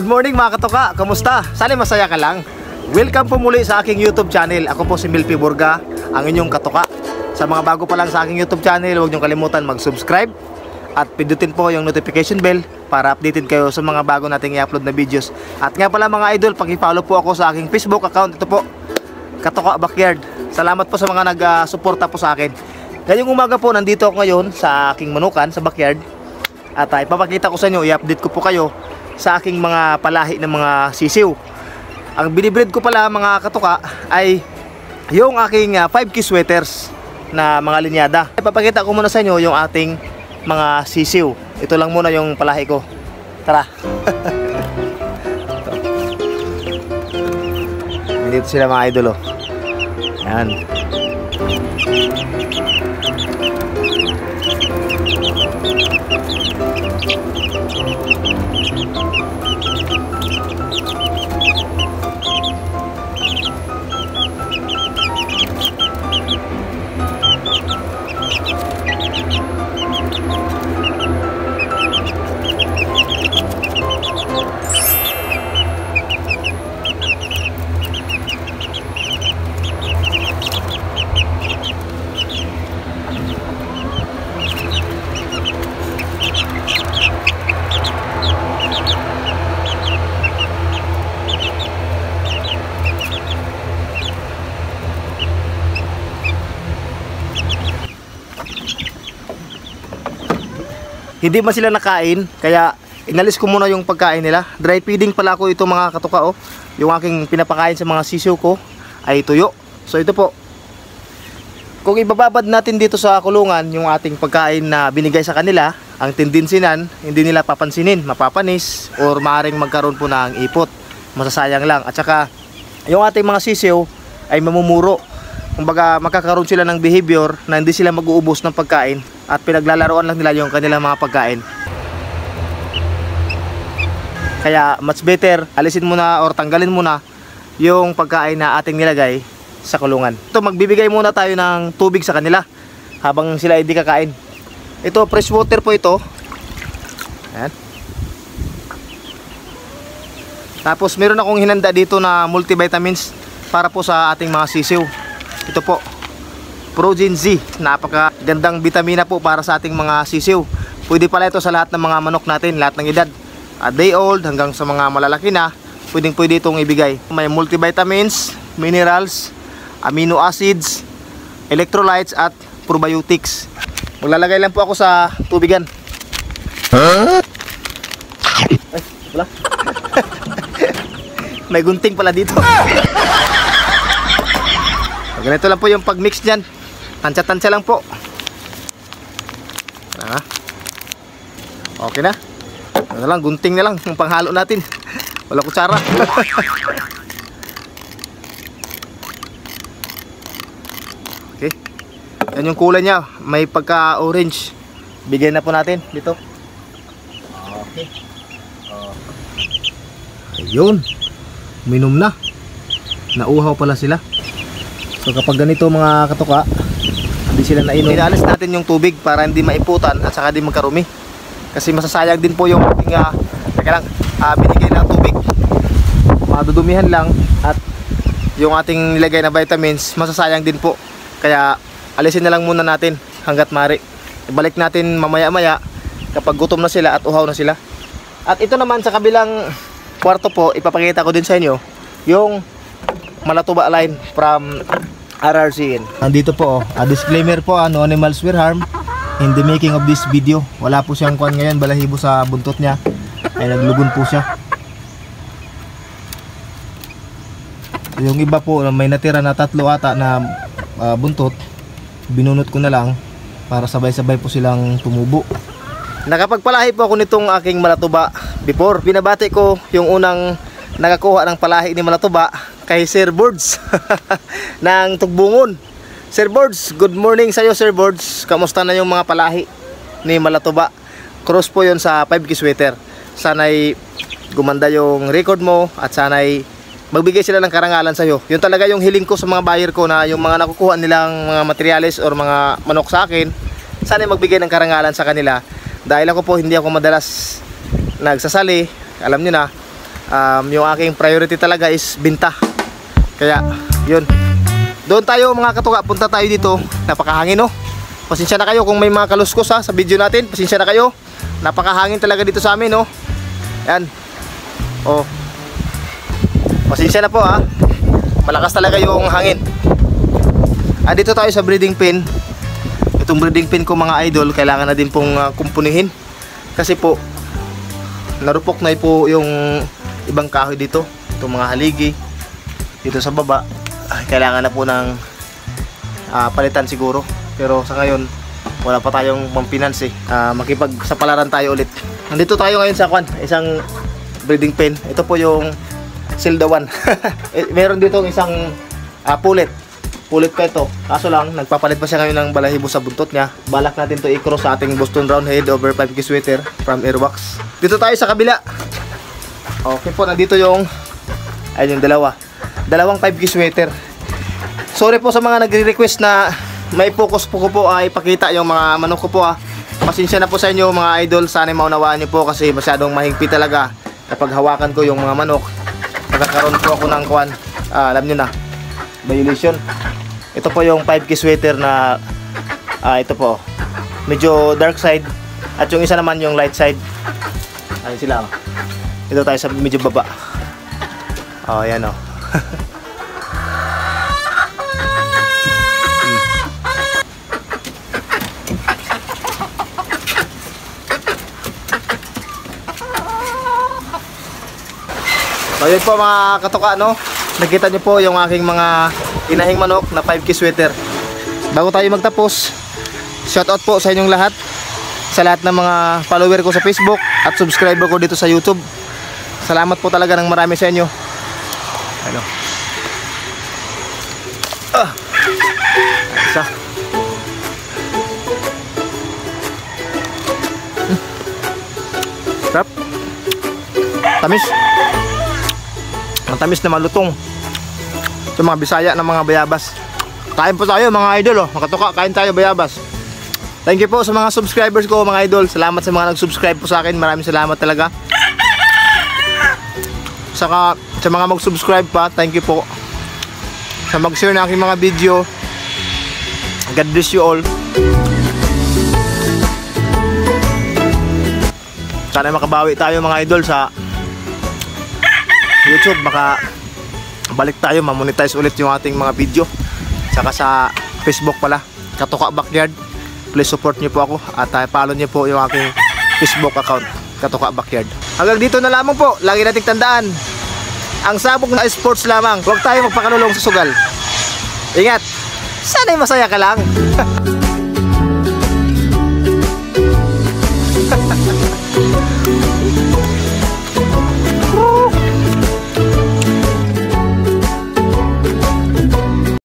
Good morning mga katoka, kamusta? Sana masaya ka lang. Welcome po muli sa aking YouTube channel. Ako po si Milpi Burga, ang inyong katoka. Sa mga bago pa lang sa aking YouTube channel, huwag niyong kalimutan mag-subscribe at pindutin po yung notification bell para updated kayo sa mga bago nating i-upload na videos. At nga pala mga idol, paki-follow po ako sa aking Facebook account. Ito po, Katoka Backyard. Salamat po sa mga nag-suporta po sa akin. Ngayong umaga po, nandito ako ngayon sa aking manukan sa backyard. At ipapakita ko sa inyo, i-update ko po kayo sa aking mga palahi ng mga sisiw. Ang binibreed ko pala mga katoka ay yung aking 5K sweaters na mga linyada. Ipapakita ko muna sa inyo yung ating mga sisiw. Ito lang muna yung palahi ko. Tara. Dito sila mga idol, oh. Yan. Hindi man sila nakain, kaya inalis ko muna yung pagkain nila. Dry feeding pala ako ito mga katoka, oh. Yung aking pinapakain sa mga sisiw ko ay tuyo. So ito po, kung ibababad natin dito sa kulungan yung ating pagkain na binigay sa kanila, ang tendency nan, hindi nila papansinin, mapapanis or maaaring magkaroon po ng ipot. Masasayang lang. At saka yung ating mga sisiw ay mamumuro. Kumbaga makakaroon sila ng behavior na hindi sila mag-uubos ng pagkain at pinaglalaroan lang nila yung kanilang mga pagkain. Kaya much better alisin muna or tanggalin muna yung pagkain na ating nilagay sa kulungan. Ito, magbibigay muna tayo ng tubig sa kanila habang sila hindi kakain. Ito, fresh water po ito. Ayan. Tapos meron akong hinanda dito na multivitamins para po sa ating mga sisiw. Ito po, Progen Z, napakagandang vitamina po para sa ating mga sisiw. Pwede pala ito sa lahat ng mga manok natin, lahat ng edad, day old hanggang sa mga malalaki na, pwede itong ibigay. May multivitamins, minerals, amino acids, electrolytes at probiotics. Maglalagay lang po ako sa tubigan. Ay, wala. May gunting pala dito. Ganito lang po yung pag-mix dyan. Tansya-tansya lang po. Okay na. Ano lang, gunting na lang yung panghalo natin. Wala kutsara. Okay. Yan yung kulay niya. May pagka-orange. Bigyan na po natin dito. Okay. Ayun. Minom na. Nauhaw pala sila. So kapag ganito mga katoka, hindi sila nainom. Inalis natin yung tubig para hindi maiputan at saka hindi magkarumi. Kasi masasayang din po yung binigay na tubig. Madudumihan lang at yung ating nilagay na vitamins masasayang din po. Kaya alisin na lang muna natin hanggat mari. Ibalik natin mamaya-maya kapag gutom na sila at uhaw na sila. At ito naman sa kabilang kwarto po, ipapakita ko din sa inyo yung Malatuba line from RRCN. Nandito po, disclaimer po, no animals were harmed in the making of this video. Wala po siyang kuwan ngayon, balahibo sa buntot niya. Ay naglugon po siya. Yung iba po, may natira na 3 ata na buntot. Binunot ko na lang para sabay-sabay po silang tumubo. Nakapagpalahi po ako nitong aking Malatuba before. Binabati ko yung unang nakakuha ng palahi ni Malatuba kay Sir Boards ng Tugbungon. Sir Boards, good morning sa iyo Sir Boards. Kamusta na yung mga palahi ni Malatuba? Cross po yon sa 5K sweater. Sana'y gumanda yung record mo at sana'y magbigay sila ng karangalan sa iyo. Yun talaga yung hiling ko sa mga buyer ko, na yung mga nakukuha nilang mga materials or mga manok sa akin, sana'y magbigay ng karangalan sa kanila. Dahil ako po hindi ako madalas nagsasali, alam nyo na. Yung aking priority talaga is binta. Kaya yun, doon tayo mga katuka, punta tayo dito. Napakahangin no. Pasensya na kayo kung may mga kaluskos sa video natin. Pasensya na kayo. Napakahangin talaga dito sa amin no. Yan. Oh. Pasensya na po malakas talaga yung hangin. Dito tayo sa breeding pen. Itong breeding pen ko mga idol, kailangan na din pong kumpunihin. Kasi po narupok na po yung ibang kahoy dito. Itong mga haligi dito sa baba, kailangan na po ng palitan siguro. Pero sa ngayon wala pa tayong pamfinance makipagsapalaran tayo ulit. Nandito tayo ngayon sa isang breeding pen. Ito po yung Silda 1. Meron dito isang pulit pa ito. Kaso lang nagpapalit pa siya ngayon ng balahibo sa buntot niya. Balak natin to i-cross sa ating Boston Roundhead over 5K sweater from Airwax. Dito tayo sa kabila. Okay po, nandito yung ayun yung dalawang 5K sweater. Sorry po sa mga nagre-request na may focus po ko po ipakita yung mga manok ko po Pasensya na po sa inyo mga idol. Sana maunawaan niyo po kasi masyadong mahigpit talaga kapag hawakan ko yung mga manok. Magkakaroon po ako ng alam niyo na, violation. Ito po yung 5K sweater na ito po, medyo dark side, at yung isa naman yung light side. Ayun sila Ito tayo sa medyo baba. Ayan So yun po mga katoka nakita nyo po yung aking mga inahing manok na 5K sweater. Bago tayo magtapos, shoutout po sa inyong lahat, sa lahat ng mga follower ko sa Facebook at subscriber ko dito sa YouTube. Salamat po talaga ng marami sa inyo. Isa. Sarap. Tamis. Matamis na malutong. Ito mga Bisaya ng mga bayabas. Kain po tayo mga idol Makatoka, kain tayo bayabas. Thank you po sa mga subscribers ko mga idol. Salamat sa mga nag-subscribe po sa akin. Maraming salamat talaga. Saka sa mga mag-subscribe pa, thank you po. Sa mag-share na aking mga video, God bless you all. Sana makabawi tayo mga idol sa YouTube. Baka balik tayo, mamonetize ulit yung ating mga video. Saka sa Facebook pala, Katoka Backyard. Please support nyo po ako at follow nyo po yung aking Facebook account, Katoka Backyard. Hanggang dito na lamang po. Lagi nating tandaan, ang sabog na sports lamang. Huwag tayo magpakalulong sa sugal. Ingat, sana'y masaya ka lang.